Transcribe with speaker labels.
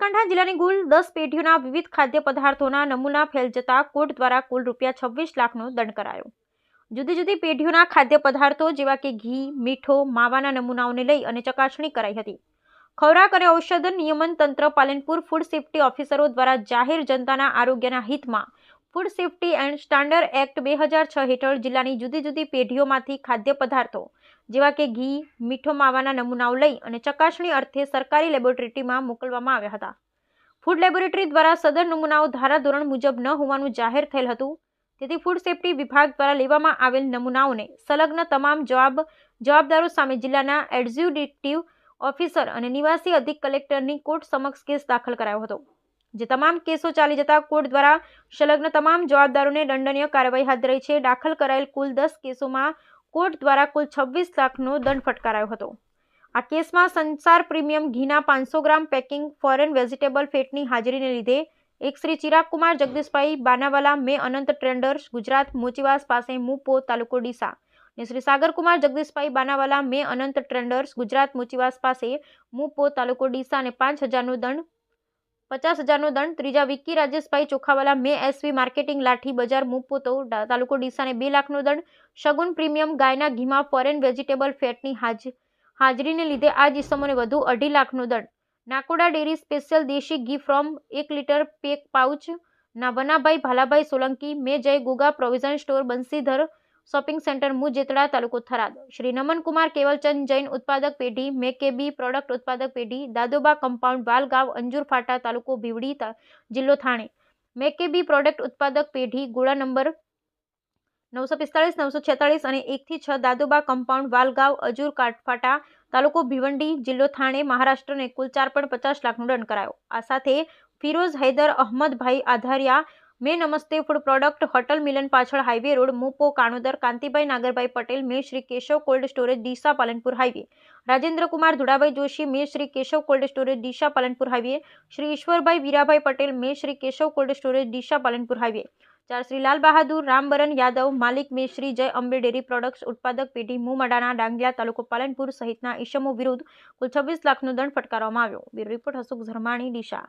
Speaker 1: બનાસકાંઠા જિલ્લાની કુલ 10 પેઢીઓના વિવિધ ખાદ્ય પદાર્થોના નમૂના ફેલ જતા કોર્ટ દ્વારા કુલ ₹26 લાખનો દંડ કરાયો। જુદી જુદી પેઢીઓના ખાદ્ય પદાર્થો જેવા કે ઘી, મીઠો, માવાના નમૂનાઓને લઈ અને ચકાસણી કરાઈ હતી। ખોરાક અને ઔષધ નિયમન તંત્ર પાલનપુર ફૂડ સેફ્ટી ઓફિસરો દ્વારા જાહેર જનતાના આરોગ્યના હિતમાં food safety and standard act 2006 હેઠળ જિલ્લાની જુદી જુદી પેઢીઓમાંથી ખાદ્ય પદાર્થો જેવા કે ઘી, મીઠો, માવાના નમૂનાઓ લઈ અને ચકાસણી અર્થે સરકારી લેબોરેટરીમાં મોકલવામાં આવ્યા હતા। ફૂડ લેબોરેટરી દ્વારા સદર નમૂનાઓ ધારાધોરણ મુજબ ન હોવાનું જાહેર થયેલ હતું, તેથી ફૂડ સેફ્ટી વિભાગ દ્વારા લેવામાં આવેલ નમૂનાઓને સંલગ્ન તમામ જવાબદારો સામે જિલ્લાના એક્ઝિક્યુટિવ ઓફિસર અને નિવાસી અધિક કલેક્ટરની કોર્ટ સમક્ષ કેસ દાખલ કરાયો હતો, જે તમામ કેસો ચાલી જતા કોર્ટ દ્વારા સંલગ્ન તમામ જવાબદારોને દંડનીય કાર્યવાહી હાથ ધરાઈ છે। દાખલ કરાયેલ કુલ 10 કેસોમાં કોર્ટ દ્વારા કુલ 26 લાખનો દંડ ફટકારાયો હતો। આ કેસમાં સંસાર પ્રીમિયમ ઘીના 500 ગ્રામ પેકિંગ ફોરેન વેજીટેબલ ફેટની હાજરીને લીધે એક શ્રી ચિરાગ કુમાર જગદીશભાઈ બાનાવાલા મે અનંત ટ્રેડર્સ ગુજરાત મોચીવાસ પાસે મુપો તાલુકો ડીસા અને શ્રી સાગરકુમાર જગદીશભાઈ બાનાવાલા મે અનંત ટ્રેડર્સ ગુજરાત મોચીવાસ પાસે મુપો તાલુકો ડીસા અને 50,000નો દંડ। ત્રીજા વિક્કી રાજેશભાઈ ચોખાવાલા મે એસવી માર્કેટિંગ લાઠી બજાર મુપો તાલુકો ડીસા અને 2 લાખનો દંડ। શગુન પ્રીમિયમ ગાયના ઘીમાં ફોરેન વેજીટેબલ ફેટની હાજરીને લીધે આ ઇસમોને વધુ 2.5 લાખનો દંડ। નાકોડા ડેરી સ્પેશિયલ દેશી ઘી ફ્રોમ 1 લીટર પેક પાઉચ ના વનાભાઈ ભાલાભાઈ સોલંકી મે Jay Goga provision store Bansidhar shopping centre મુજેતડા તાલુકો થરાદ। શ્રી નમનકુમાર કેવલચંદ જૈન ઉત્પાદક પેઢી મેકેબી પ્રોડક્ટ ઉત્પાદક પેઢી દાદોબા કમ્પાઉન્ડ વાલગાંવ અંજુર ફાટા તાલુકો ભીવડી જિલ્લો થાણે મેકેબી પ્રોડક્ટ ઉત્પાદક પેઢી ગોળા નંબર 945, 946 અને 1 થી 6 દાદોબા કમ્પાઉન્ડ વાલગાંવ અંજુર ફાટા તાલુકો ભીવંડી જિલ્લો થાણે મહારાષ્ટ્રને કુલ 4.50 લાખનો દંડ કરાયો। આ સાથે ફિરોઝ હૈદર અહમદભાઈ આધારિયા મે નમસ્તે ફૂડ પ્રોડક્ટ હોટલ મિલન પાછળ હાઈવે રોડ મુપો કાણોદર કાંતિભાઈ નાગરભાઈ પટેલ મે Shri Keshav cold storage Deesa Palanpur highway Rajendrakumar Dhudabhai Joshi મે Shri Keshav cold storage Deesa Palanpur highway Shri Ishwarbhai Virabhai Patel મે Shri Keshav cold storage Deesa Palanpur highway 4 Shri Lal Bahadur Rambaran Yadav માલિક મે શ્રી જય અંબે ડેરી પ્રોડક્ટ્સ ઉત્પાદક પેઢી મુમડાના ડાંગિયા તાલુકો પાલનપુર સહિતના ઈસમો વિરુદ્ધ કુલ 26 લાખનો દંડ ફટકારવામાં આવ્યો। Bureau report Hasukh Jharmani Deesa.